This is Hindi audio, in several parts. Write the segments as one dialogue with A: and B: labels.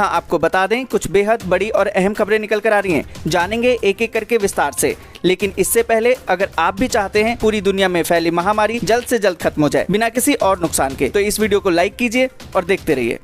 A: हाँ, आपको बता दें कुछ बेहद बड़ी और अहम खबरें निकल कर आ रही हैं। जानेंगे एक एक करके विस्तार से। लेकिन इससे पहले अगर आप भी चाहते हैं पूरी दुनिया में फैली महामारी जल्द से जल्द खत्म हो जाए बिना किसी और नुकसान के, तो इस वीडियो को लाइक कीजिए और देखते रहिए।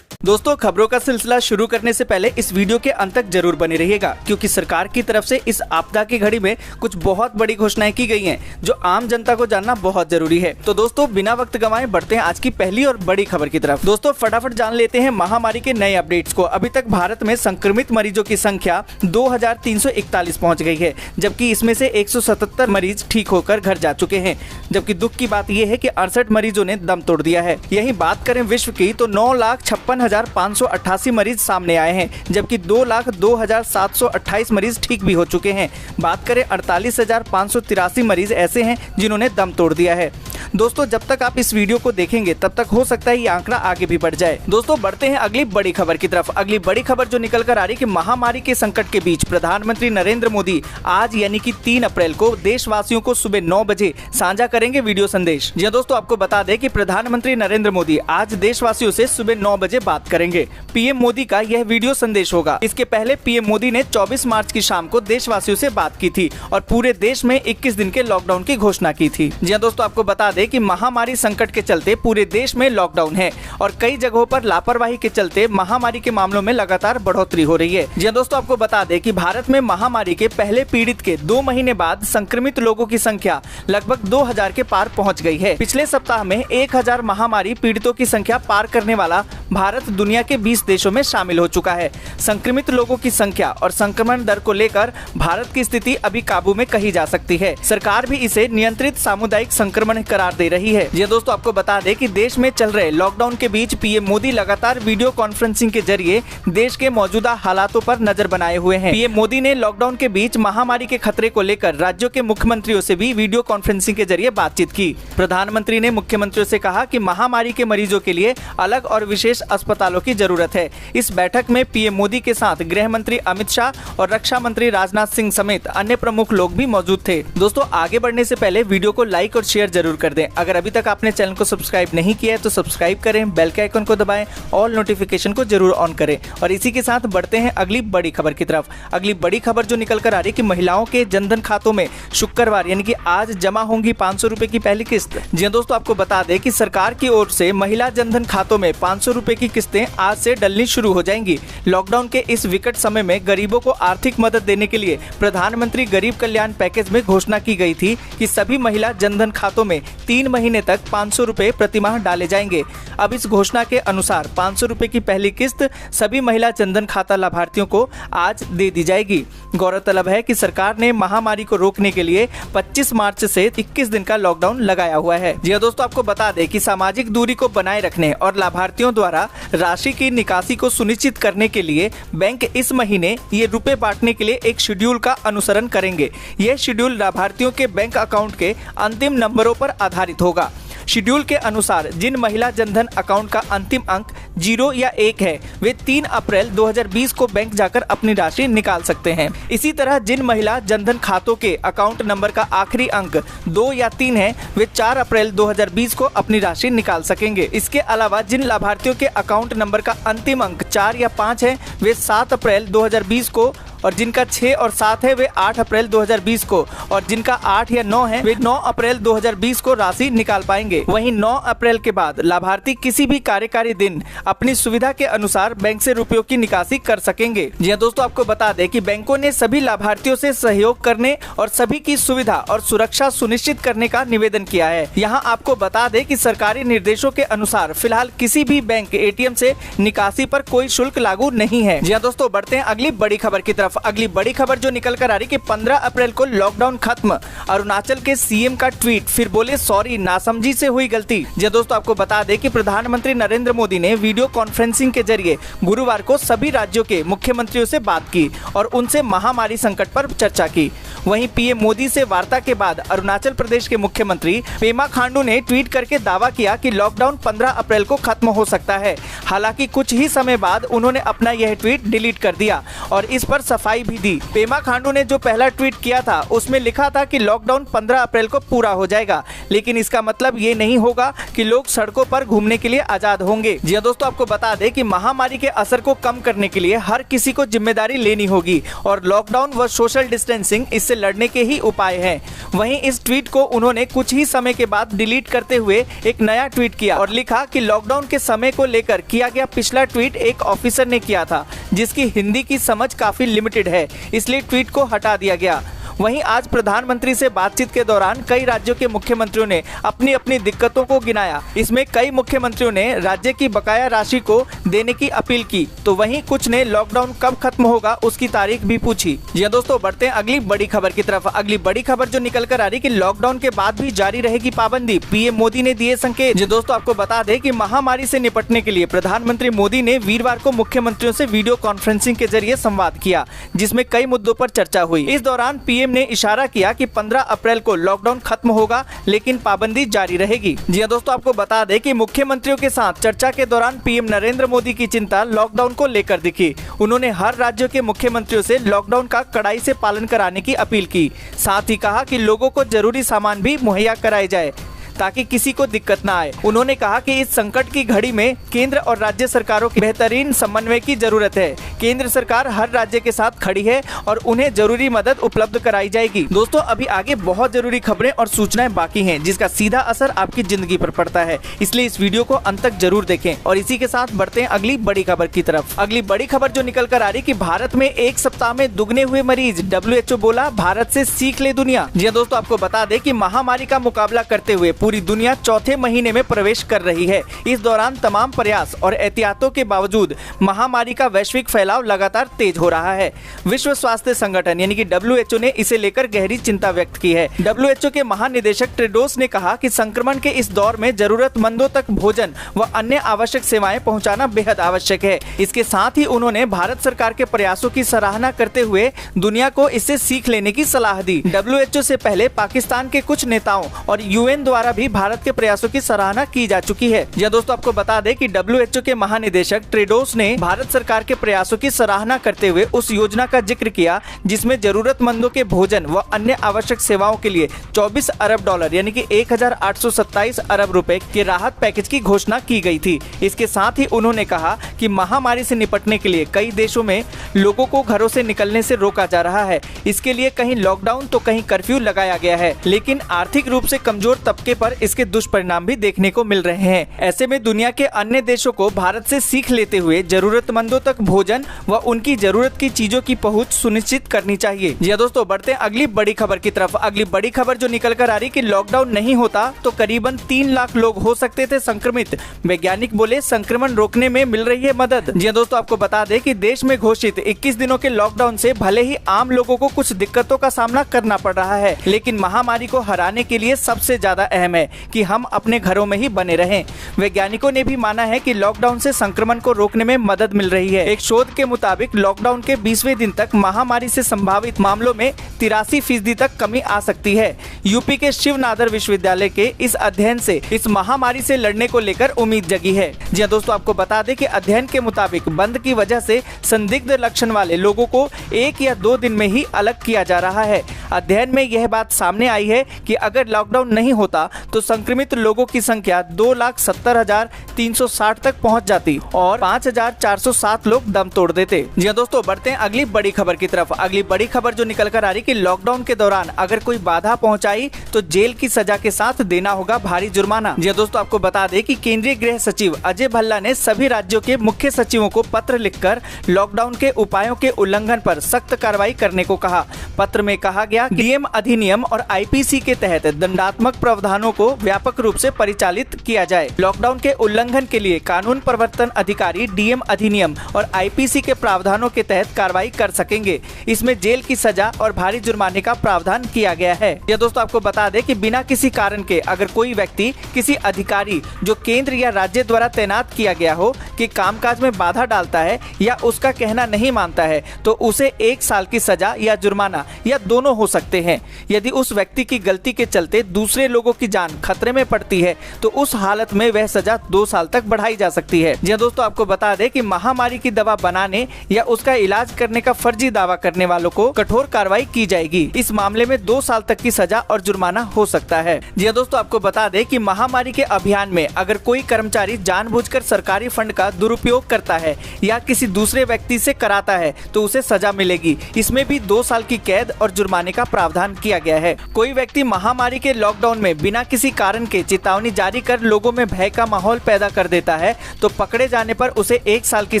A: दोस्तों, खबरों का सिलसिला शुरू करने से पहले इस वीडियो के अंत तक जरूर बने रहिएगा, क्योंकि सरकार की तरफ से इस आपदा की घड़ी में कुछ बहुत बड़ी घोषणाएं की गई हैं, जो आम जनता को जानना बहुत जरूरी है। तो दोस्तों, बिना वक्त गंवाए बढ़ते हैं आज की पहली और बड़ी खबर की तरफ। दोस्तों, फटाफट जान लेते हैं महामारी के नए अपडेट्स को। अभी तक भारत में संक्रमित मरीजों की संख्या 2341 पहुँच गई है, जबकि इसमें से 177 मरीज ठीक होकर घर जा चुके हैं। जबकि दुख की बात यह है कि 68 मरीजों ने दम तोड़ दिया है। यही बात करें विश्व की तो 9,56,588 मरीज सामने आए हैं, जबकि 2,02,728 मरीज ठीक भी हो चुके हैं। बात करें 48,583 मरीज ऐसे हैं जिन्होंने दम तोड़ दिया है। दोस्तों, जब तक आप इस वीडियो को देखेंगे तब तक हो सकता है ये आंकड़ा आगे भी बढ़ जाए। दोस्तों, बढ़ते हैं अगली बड़ी खबर की तरफ। अगली बड़ी खबर जो निकल कर आ रही है कि महामारी के संकट के बीच प्रधानमंत्री नरेंद्र मोदी आज यानी कि 3 अप्रैल को देशवासियों को सुबह 9 बजे साझा करेंगे वीडियो संदेश। जी दोस्तों, आपको बता दें कि प्रधानमंत्री नरेंद्र मोदी आज देशवासियों से सुबह 9 बजे बात करेंगे। पीएम मोदी का यह वीडियो संदेश होगा। इसके पहले पीएम मोदी ने 24 मार्च की शाम को देशवासियों से बात की थी और पूरे देश में 21 दिन के लॉकडाउन की घोषणा की थी। जी दोस्तों, आपको बता दें कि महामारी संकट के चलते पूरे देश में लॉकडाउन है और कई जगहों पर लापरवाही के चलते महामारी के मामलों में लगातार बढ़ोतरी हो रही है। जी दोस्तों, आपको बता दें कि भारत में महामारी के पहले पीड़ित के 2 महीने बाद संक्रमित लोगों की संख्या लगभग 2000 के पार पहुंच गई है। पिछले सप्ताह में 1000 महामारी पीड़ितों की संख्या पार करने वाला भारत दुनिया के 20 देशों में शामिल हो चुका है। संक्रमित लोगों की संख्या और संक्रमण दर को लेकर भारत की स्थिति अभी काबू में कही जा सकती है। सरकार भी इसे नियंत्रित सामुदायिक संक्रमण करार दे रही है। ये दोस्तों, आपको बता दें कि देश में चल रहे लॉकडाउन के बीच पीएम मोदी लगातार वीडियो कॉन्फ्रेंसिंग के जरिए देश के मौजूदा हालातों पर नजर बनाए हुए हैं। पीएम मोदी ने लॉकडाउन के बीच महामारी के खतरे को लेकर राज्यों के मुख्यमंत्रियों से भी वीडियो कॉन्फ्रेंसिंग के जरिए बातचीत की। प्रधानमंत्री ने मुख्यमंत्रियों से कहा कि महामारी के मरीजों के लिए अलग और विशेष अस्पतालों की जरूरत है। इस बैठक में पीएम मोदी के साथ गृह मंत्री अमित शाह और रक्षा मंत्री राजनाथ सिंह समेत अन्य प्रमुख लोग भी मौजूद थे। दोस्तों, आगे बढ़ने से पहले वीडियो को लाइक और शेयर जरूर कर दें। अगर अभी तक आपने चैनल को सब्सक्राइब नहीं किया है तो सब्सक्राइब करें, बेल के आइकन को दबाएं, ऑल नोटिफिकेशन को जरूर ऑन करें। और इसी के साथ बढ़ते हैं अगली बड़ी खबर की तरफ। अगली बड़ी खबर जो निकल कर आ रही है कि महिलाओं के जनधन खातों में शुक्रवार यानी कि आज जमा होंगी 500 रुपए की पहली किस्त। जी दोस्तों, आपको बता दें कि सरकार की ओर से महिला जनधन खातों में 500 रुपए की किस्तें आज से डलनी शुरू हो जाएंगी। लॉकडाउन के इस विकट समय में गरीबों को आर्थिक मदद देने के लिए प्रधानमंत्री गरीब कल्याण पैकेज में घोषणा की गई थी कि सभी महिला जनधन खातों में 3 महीने तक 500 रुपए प्रति माह डाले जाएंगे। अब इस घोषणा के अनुसार 500 रुपए की पहली किस्त सभी महिला जनधन खाता लाभार्थियों को आज दे दी जाएगी। गौरतलब है कि सरकार ने महामारी को रोकने के लिए 25 मार्च से 21 दिन का लॉकडाउन लगाया हुआ है। जी दोस्तों, आपको बता दें कि सामाजिक दूरी को बनाए रखने और लाभार्थियों द्वारा राशि की निकासी को सुनिश्चित करने के लिए बैंक इस महीने ये रुपए बांटने के लिए एक शेड्यूल का अनुसरण करेंगे। यह शेड्यूल लाभार्थियों के बैंक अकाउंट के अंतिम नंबरों पर आधारित होगा। शेड्यूल के अनुसार जिन महिला जनधन अकाउंट का अंतिम अंक 0 या 1 है, वे 3 अप्रैल 2020 को बैंक जाकर अपनी राशि निकाल सकते हैं। इसी तरह जिन महिला जनधन खातों के अकाउंट नंबर का आखिरी अंक 2 या 3 है, वे 4 अप्रैल 2020 को अपनी राशि निकाल सकेंगे। इसके अलावा जिन लाभार्थियों के अकाउंट नंबर का अंतिम अंक 4 या 5 है, वे 7 अप्रैल 2020 को, और जिनका 6 और 7 है वे 8 अप्रैल 2020 को, और जिनका 8 या 9 है वे 9 अप्रैल 2020 को राशि निकाल पाएंगे। वहीं 9 अप्रैल के बाद लाभार्थी किसी भी कार्यकारी दिन अपनी सुविधा के अनुसार बैंक से रुपयों की निकासी कर सकेंगे। जी हाँ दोस्तों, आपको बता दें कि बैंकों ने सभी लाभार्थियों से सहयोग करने और सभी की सुविधा और सुरक्षा सुनिश्चित करने का निवेदन किया है। यहाँ आपको बता दें कि सरकारी निर्देशों के अनुसार फिलहाल किसी भी बैंक एटीएम से निकासी पर कोई शुल्क लागू नहीं है। जी हाँ दोस्तों, बढ़ते हैं अगली बड़ी खबर की तरफ। अगली बड़ी खबर जो निकल कर आ रही कि 15 अप्रैल को लॉकडाउन खत्म। अरुणाचल के सीएम का ट्वीट, फिर बोले सॉरी नासमझी से हुई गलती। जी दोस्तों, आपको बता दें कि प्रधानमंत्री नरेंद्र मोदी ने वीडियो कॉन्फ्रेंसिंग के जरिए गुरुवार को सभी राज्यों के मुख्यमंत्रियों से बात की और उनसे महामारी संकट पर चर्चा की। वहीं पीएम मोदी से वार्ता के बाद अरुणाचल प्रदेश के मुख्यमंत्री पेमा खांडू ने ट्वीट करके दावा किया कि लॉकडाउन 15 अप्रैल को खत्म हो सकता है। हालांकि कुछ ही समय बाद उन्होंने अपना यह ट्वीट डिलीट कर दिया और इस पर सफाई भी दी। पेमा खांडू ने जो पहला ट्वीट किया था उसमें लिखा था कि लॉकडाउन 15 अप्रैल को पूरा हो जाएगा, लेकिन इसका मतलब ये नहीं होगा कि लोग सड़कों पर घूमने के लिए आजाद होंगे। जी दोस्तों, आपको बता दें कि महामारी के असर को कम करने के लिए हर किसी को जिम्मेदारी लेनी होगी और लॉकडाउन व सोशल डिस्टेंसिंग इससे लड़ने के ही उपाय हैं। वहीं इस ट्वीट को उन्होंने कुछ ही समय के बाद डिलीट करते हुए एक नया ट्वीट किया और लिखा कि लॉकडाउन के समय को लेकर किया गया पिछला ट्वीट एक ऑफिसर ने किया था जिसकी हिंदी की समझ काफी लिमिटेड है, इसलिए ट्वीट को हटा दिया गया। वहीं आज प्रधानमंत्री से बातचीत के दौरान कई राज्यों के मुख्यमंत्रियों ने अपनी अपनी दिक्कतों को गिनाया। इसमें कई मुख्यमंत्रियों ने राज्य की बकाया राशि को देने की अपील की, तो वहीं कुछ ने लॉकडाउन कब खत्म होगा उसकी तारीख भी पूछी। जी दोस्तों, बढ़ते हैं अगली बड़ी खबर की तरफ। अगली बड़ी खबर जो निकल कर आ रही कि लॉकडाउन के बाद भी जारी रहेगी पाबंदी, पीएम मोदी ने दिए संकेत। जी दोस्तों, आपको बता दें कि महामारी से निपटने के लिए प्रधानमंत्री मोदी ने वीरवार को मुख्यमंत्रियों से वीडियो कॉन्फ्रेंसिंग के जरिए संवाद किया, जिसमें कई मुद्दों पर चर्चा हुई। इस दौरान पीएम ने इशारा किया कि 15 अप्रैल को लॉकडाउन खत्म होगा, लेकिन पाबंदी जारी रहेगी। जी हां दोस्तों, आपको बता दें कि मुख्यमंत्रियों के साथ चर्चा के दौरान पीएम नरेंद्र मोदी की चिंता लॉकडाउन को लेकर दिखी। उन्होंने हर राज्यों के मुख्यमंत्रियों से लॉकडाउन का कड़ाई से पालन कराने की अपील की। साथ ही कहा कि लोगों को जरूरी सामान भी मुहैया कराए जाए ताकि किसी को दिक्कत न आए। उन्होंने कहा कि इस संकट की घड़ी में केंद्र और राज्य सरकारों के बेहतरीन समन्वय की जरूरत है। केंद्र सरकार हर राज्य के साथ खड़ी है और उन्हें जरूरी मदद उपलब्ध कराई जाएगी। दोस्तों, अभी आगे बहुत जरूरी खबरें और सूचनाएं बाकी हैं, जिसका सीधा असर आपकी जिंदगी पर पड़ता है, इसलिए इस वीडियो को अंत तक जरूर देखें। और इसी के साथ बढ़ते हैं अगली बड़ी खबर की तरफ। अगली बड़ी खबर जो निकल कर आ रही कि भारत में एक सप्ताह में दुगने हुए मरीज, WHO बोला भारत से सीख ले दुनिया। जी दोस्तों, आपको बता दें कि महामारी का मुकाबला करते हुए पूरी दुनिया चौथे महीने में प्रवेश कर रही है। इस दौरान तमाम प्रयास और एहतियातों के बावजूद महामारी का वैश्विक फैलाव लगातार तेज हो रहा है। विश्व स्वास्थ्य संगठन यानी कि WHO ने इसे लेकर गहरी चिंता व्यक्त की है। WHO के महानिदेशक टेड्रोस ने कहा कि संक्रमण के इस दौर में जरूरतमंदों तक भोजन व अन्य आवश्यक सेवाएं पहुंचाना बेहद आवश्यक है। इसके साथ ही उन्होंने भारत सरकार के प्रयासों की सराहना करते हुए दुनिया को इससे सीख लेने की सलाह दी। WHO से पहले पाकिस्तान के कुछ नेताओं और UN द्वारा भी भारत के प्रयासों की सराहना की जा चुकी है। यह दोस्तों, आपको बता दें कि WHO के महानिदेशक टेड्रोस ने भारत सरकार के प्रयासों की सराहना करते हुए उस योजना का जिक्र किया जिसमें जरूरतमंदों के भोजन व अन्य आवश्यक सेवाओं के लिए $24 अरब यानी कि 1827 अरब रुपए के राहत पैकेज की घोषणा की गई थी। इसके साथ ही उन्होंने कहा कि महामारी से निपटने के लिए कई देशों में लोगों को घरों से निकलने से रोका जा रहा है। इसके लिए कहीं लॉकडाउन तो कहीं कर्फ्यू लगाया गया है, लेकिन आर्थिक रूप से कमजोर तबके पर इसके दुष्परिणाम भी देखने को मिल रहे हैं। ऐसे में दुनिया के अन्य देशों को भारत से सीख लेते हुए जरूरतमंदों तक भोजन व उनकी जरूरत की चीजों की पहुंच सुनिश्चित करनी चाहिए। जी दोस्तों, बढ़ते हैं अगली बड़ी खबर की तरफ। अगली बड़ी खबर जो निकल कर आ रही कि लॉकडाउन नहीं होता तो करीबन 3 लाख लोग हो सकते थे संक्रमित। वैज्ञानिक बोले संक्रमण रोकने में मिल रही है मदद। जी दोस्तों, आपको बता दें कि देश में घोषित 21 दिनों के लॉकडाउन से भले ही आम लोगों को कुछ दिक्कतों का सामना करना पड़ रहा है, लेकिन महामारी को हराने के लिए सबसे ज्यादा अहम है कि हम अपने घरों में ही बने रहें। वैज्ञानिकों ने भी माना है कि लॉकडाउन से संक्रमण को रोकने में मदद मिल रही है। एक शोध के मुताबिक लॉकडाउन के 20वें दिन तक महामारी से संभावित मामलों में 83% तक कमी आ सकती है। यूपी के शिव नादर विश्वविद्यालय के इस अध्ययन से इस महामारी से लड़ने को लेकर उम्मीद जगी है। जी हाँ दोस्तों, आपको बता दें कि अध्ययन के मुताबिक बंद की वजह से संदिग्ध लक्षण वाले लोगों को 1 या 2 दिन में ही अलग किया जा रहा है। अध्ययन में यह बात सामने आई है कि अगर लॉकडाउन नहीं होता तो संक्रमित लोगों की संख्या 2,70,360 तक पहुंच जाती और 5,407 लोग दम तोड़ देते। जी दोस्तों, बढ़ते हैं अगली बड़ी खबर की तरफ। अगली बड़ी खबर जो निकल कर आ रही कि लॉकडाउन के दौरान अगर कोई बाधा पहुंचाई तो जेल की सजा के साथ देना होगा भारी जुर्माना। जी दोस्तों, आपको बता दें कि केंद्रीय गृह सचिव अजय भल्ला ने सभी राज्यों के मुख्य सचिवों को पत्र लिखकर लॉकडाउन के उपायों के उल्लंघन पर सख्त कार्रवाई करने को कहा। पत्र में कहा गया कि डीएम अधिनियम और IPC के तहत दंडात्मक प्रावधानों को व्यापक रूप से परिचालित किया जाए। लॉकडाउन के उल्लंघन के लिए कानून प्रवर्तन अधिकारी डीएम अधिनियम और आईपीसी के प्रावधानों के तहत कार्रवाई कर सकेंगे। इसमें जेल की सजा और भारी जुर्माने का प्रावधान किया गया है। यह दोस्तों आपको बता दें कि बिना किसी कारण के अगर कोई व्यक्ति किसी अधिकारी जो केंद्र या राज्य द्वारा तैनात किया गया हो कि कामकाज में बाधा डालता है या उसका कहना नहीं मानता है तो उसे 1 साल की सजा या जुर्माना या दोनों हो सकते हैं। यदि उस व्यक्ति की गलती के चलते दूसरे लोगों की जान खतरे में पड़ती है तो उस हालत में वह सजा 2 साल तक बढ़ाई जा सकती है। जी दोस्तों आपको बता दें कि महामारी की दवा बनाने या उसका इलाज करने का फर्जी दावा करने वालों को कठोर कार्रवाई की जाएगी। इस मामले में 2 साल तक की सजा और जुर्माना हो सकता है। जी दोस्तों आपको बता दें कि महामारी के अभियान में अगर कोई कर्मचारी जानबूझकर सरकारी फंड का दुरुपयोग करता है या किसी दूसरे व्यक्ति से कराता है तो उसे सजा मिलेगी। इसमें भी 2 साल की कैद और जुर्माने का प्रावधान किया गया है। कोई व्यक्ति महामारी के लॉकडाउन में बिना किसी कारण के चेतावनी जारी कर लोगों में भय का माहौल पैदा कर देता है तो पकड़े जाने पर उसे 1 साल की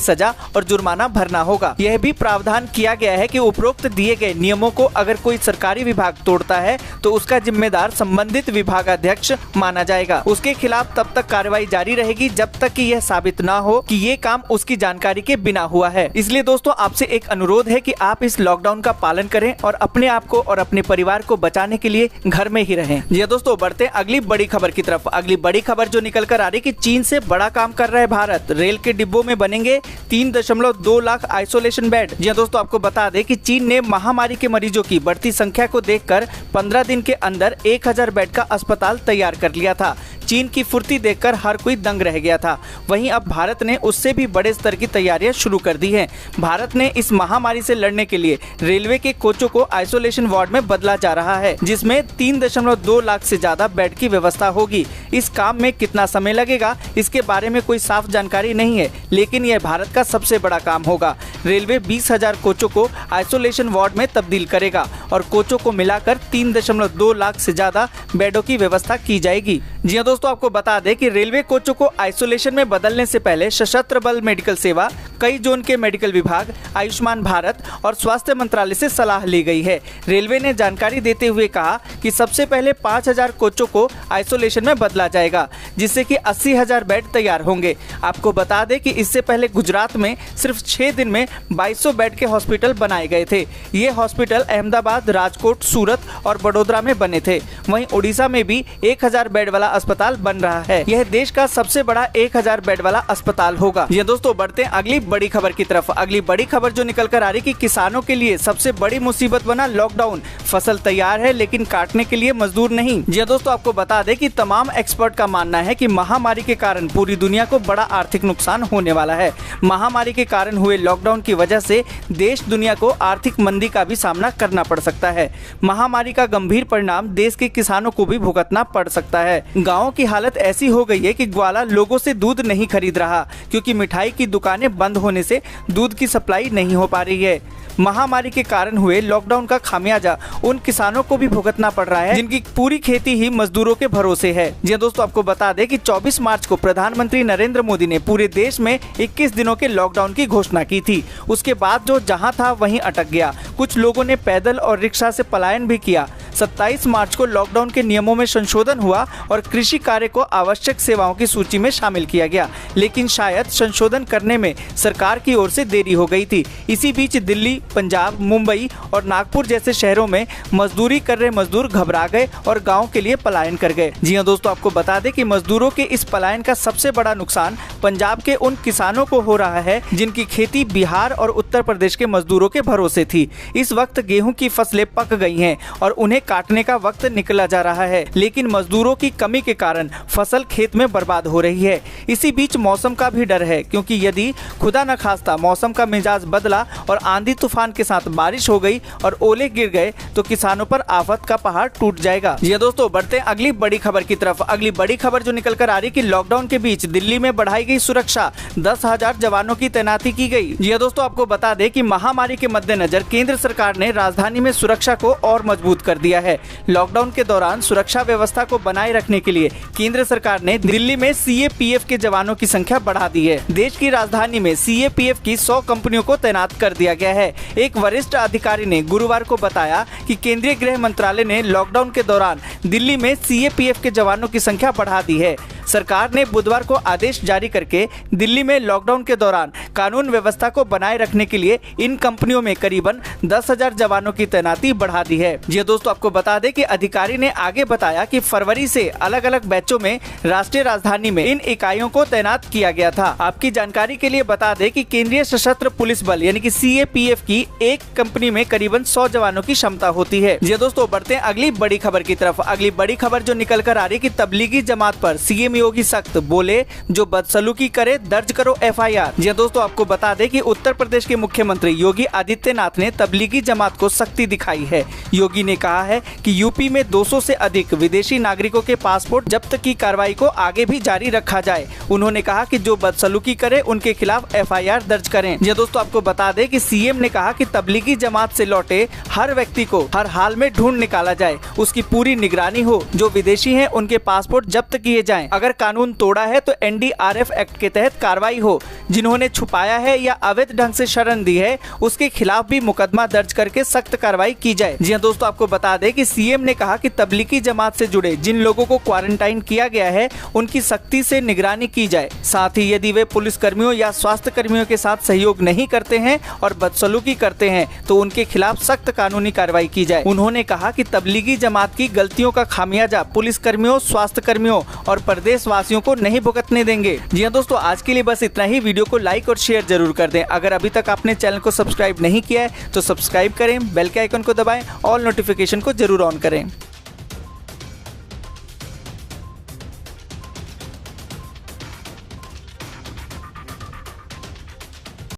A: सजा और जुर्माना भरना होगा। यह भी प्रावधान किया गया है कि उपरोक्त दिए गए नियमों को अगर कोई सरकारी विभाग तोड़ता है तो उसका जिम्मेदार संबंधित विभागाध्यक्ष माना जाएगा। उसके खिलाफ तब तक कार्रवाई जारी रहेगी जब तक कि यह साबित न हो कि ये काम उसकी जानकारी के बिना हुआ है। इसलिए दोस्तों आपसे एक अनुरोध है कि आप इस लॉकडाउन का पालन करें और अपने आप को और अपने परिवार को बचाने के लिए घर में ही रहें। जी दोस्तों बढ़ते अगली बड़ी खबर की तरफ। अगली बड़ी खबर जो निकल कर आ रही कि चीन से बड़ा काम कर रहा है भारत। रेल के डिब्बों में बनेंगे 3.2 लाख आइसोलेशन बेड। जी दोस्तों आपको बता दें कि चीन ने महामारी के मरीजों की बढ़ती संख्या को देखकर 15 दिन के अंदर 1000 बेड का अस्पताल तैयार कर लिया था। चीन की फुर्ती देखकर हर कोई दंग रह गया था। वहीं अब भारत ने उससे भी बड़े स्तर की तैयारियां शुरू कर दी हैं। भारत ने इस महामारी से लड़ने के लिए रेलवे के कोचों को आइसोलेशन वार्ड में बदला जा रहा है, जिसमें 3.2 लाख से ज्यादा बेड की व्यवस्था होगी। इस काम में कितना समय लगेगा इसके बारे में कोई साफ जानकारी नहीं है, लेकिन यह भारत का सबसे बड़ा काम होगा। रेलवे 20,000 कोचों को आइसोलेशन वार्ड में तब्दील करेगा और कोचों को मिलाकर 3.2 लाख से ज्यादा बेडों की व्यवस्था की जाएगी। जी हाँ दोस्तों आपको बता दें कि रेलवे कोचों को आइसोलेशन में बदलने से पहले सशस्त्र बल मेडिकल सेवा, कई जोन के मेडिकल विभाग, आयुष्मान भारत और स्वास्थ्य मंत्रालय से सलाह ली गई है। रेलवे ने जानकारी देते हुए कहा कि सबसे पहले 5,000 कोचों को आइसोलेशन में बदला जाएगा, जिससे कि 80,000 बेड तैयार होंगे। आपको बता दें कि इससे पहले गुजरात में सिर्फ 6 दिन में 2200 बेड के हॉस्पिटल बनाए गए थे। ये हॉस्पिटल अहमदाबाद, राजकोट, सूरत और बड़ोदरा में बने थे। वहीं उड़ीसा में भी 1000 बेड वाला अस्पताल बन रहा है। यह देश का सबसे बड़ा 1000 बेड वाला अस्पताल होगा। ये दोस्तों बढ़ते हैं अगली बड़ी खबर की तरफ। अगली बड़ी खबर जो निकल कर आ रही कि किसानों के लिए सबसे बड़ी मुसीबत बना लॉकडाउन। फसल तैयार है लेकिन काटने के लिए मजदूर नहीं। जी दोस्तों आपको बता दें कि तमाम एक्सपर्ट का मानना है कि महामारी के कारण पूरी दुनिया को बड़ा आर्थिक नुकसान होने वाला है। महामारी के कारण हुए लॉकडाउन की वजह से देश दुनिया को आर्थिक मंदी का भी सामना करना पड़ सकता है। महामारी का गंभीर परिणाम देश के किसानों को भी भुगतना पड़ सकता है। गाँव की हालत ऐसी हो गई है कि ग्वाला लोगों से दूध नहीं खरीद रहा, क्योंकि मिठाई की दुकानें बंद होने से दूध की सप्लाई नहीं हो पा रही है। महामारी के कारण हुए लॉकडाउन का खामियाजा उन किसानों को भी भुगतना पड़ रहा है जिनकी पूरी खेती ही मजदूरों के भरोसे है। जी दोस्तों आपको बता दें कि 24 मार्च को प्रधानमंत्री नरेंद्र मोदी ने पूरे देश में 21 दिनों के लॉकडाउन की घोषणा की थी। उसके बाद जो जहां था वहीं अटक गया। कुछ लोगों ने पैदल और रिक्शा से पलायन भी किया। 27 मार्च को लॉकडाउन के नियमों में संशोधन हुआ और कृषि कार्य को आवश्यक सेवाओं की सूची में शामिल किया गया, लेकिन शायद संशोधन करने में सरकार की ओर से देरी हो गई थी। इसी बीच दिल्ली, पंजाब, मुंबई और नागपुर जैसे शहरों में मजदूरी कर रहे मजदूर घबरा गए और गाँव के लिए पलायन कर गए। जी हाँ दोस्तों आपको बता दें कि मजदूरों के इस पलायन का सबसे बड़ा नुकसान पंजाब के उन किसानों को हो रहा है जिनकी खेती बिहार और उत्तर प्रदेश के मजदूरों के भरोसे थी। इस वक्त गेहूं की फसलें पक गई हैं और उन्हें काटने का वक्त निकला जा रहा है, लेकिन मजदूरों की कमी के कारण फसल खेत में बर्बाद हो रही है। इसी बीच मौसम का भी डर है, क्योंकि यदि खुदा न खास्ता मौसम का मिजाज बदला और आंधी तूफान के साथ बारिश हो गई और ओले गिर गए तो किसानों पर आफत का पहाड़ टूट जाएगा। ये दोस्तों बढ़ते हैं अगली बड़ी खबर की तरफ। अगली बड़ी खबर जो निकल कर आ रही कि लॉकडाउन के बीच दिल्ली में बढ़ाई गई सुरक्षा, 10,000 जवानों की तैनाती की गई। ये दोस्तों आपको बता दें कि महामारी के मद्देनजर केंद्र सरकार ने राजधानी में सुरक्षा को और मजबूत कर दिया दिया है। लॉकडाउन के दौरान सुरक्षा व्यवस्था को बनाए रखने के लिए केंद्र सरकार ने दिल्ली में सीएपीएफ के जवानों की संख्या बढ़ा दी है। देश की राजधानी में सीएपीएफ की 100 कंपनियों को तैनात कर दिया गया है। एक वरिष्ठ अधिकारी ने गुरुवार को बताया कि केंद्रीय गृह मंत्रालय ने लॉकडाउन के दौरान दिल्ली में सीएपीएफ के जवानों की संख्या बढ़ा दी है। सरकार ने बुधवार को आदेश जारी करके दिल्ली में लॉकडाउन के दौरान कानून व्यवस्था को बनाए रखने के लिए इन कंपनियों में करीबन 10,000 जवानों की तैनाती बढ़ा दी है। जी दोस्तों, आपको बता दें कि अधिकारी ने आगे बताया कि फरवरी से अलग अलग बैचों में राष्ट्रीय राजधानी में इन इकाइयों को तैनात किया गया था। आपकी जानकारी के लिए बता दें कि केंद्रीय सशस्त्र पुलिस बल यानी कि सीएपीएफ की एक कंपनी में करीबन 100 जवानों की क्षमता होती है। जी दोस्तों, बढ़ते हैं अगली बड़ी खबर की तरफ। अगली बड़ी खबर जो निकल कर आ रही कि तबलीगी जमात पर सीएम योगी सख्त, बोले जो बदसलूकी करे दर्ज करो एफआईआर। जी दोस्तों, आपको बता दें कि उत्तर प्रदेश के मुख्यमंत्री योगी आदित्यनाथ ने तबलीगी जमात को सख्ती दिखाई है। योगी ने कहा है कि यूपी में 200 से अधिक विदेशी नागरिकों के पासपोर्ट जब्त की कार्रवाई को आगे भी जारी रखा जाए। उन्होंने कहा कि जो बदसलूकी करे उनके खिलाफ एफआईआर दर्ज करें। जी दोस्तों, आपको बता दें कि सीएम ने कहा कि तबलीगी जमात से लौटे हर व्यक्ति को हर हाल में ढूंढ निकाला जाए, उसकी पूरी निगरानी हो। जो विदेशी हैं उनके पासपोर्ट जब्त किए जाएं। अगर कानून तोड़ा है तो एनडीआरएफ एक्ट के तहत कार्रवाई हो। जिन्होंने छुपाया है या अवैध ढंग से शरण दी है उसके खिलाफ भी मुकदमा दर्ज करके सख्त कार्रवाई की जाए। जी दोस्तों, आपको बता दें कि सीएम ने कहा कि तबलीगी जमात से जुड़े जिन लोगों को क्वारंटाइन किया गया है उनकी सख्ती से निगरानी की जाए। साथ ही यदि वे पुलिस कर्मियों या स्वास्थ्य कर्मियों के साथ सहयोग नहीं करते हैं और बदसलूकी करते हैं तो उनके खिलाफ सख्त कानूनी कार्रवाई की जाए। उन्होंने कहा कि तबलीगी जमात की गलतियों का खामियाजा पुलिस कर्मियों, स्वास्थ्य कर्मियों और प्रदेश वासियों को नहीं भुगतने देंगे। जी हाँ दोस्तों, आज के लिए बस इतना ही। वीडियो को लाइक और शेयर जरूर कर दें। अगर अभी तक आपने चैनल को सब्सक्राइब नहीं किया है तो सब्सक्राइब करें, बेल के आइकन को दबाएं, ऑल नोटिफिकेशन को जरूर ऑन करें।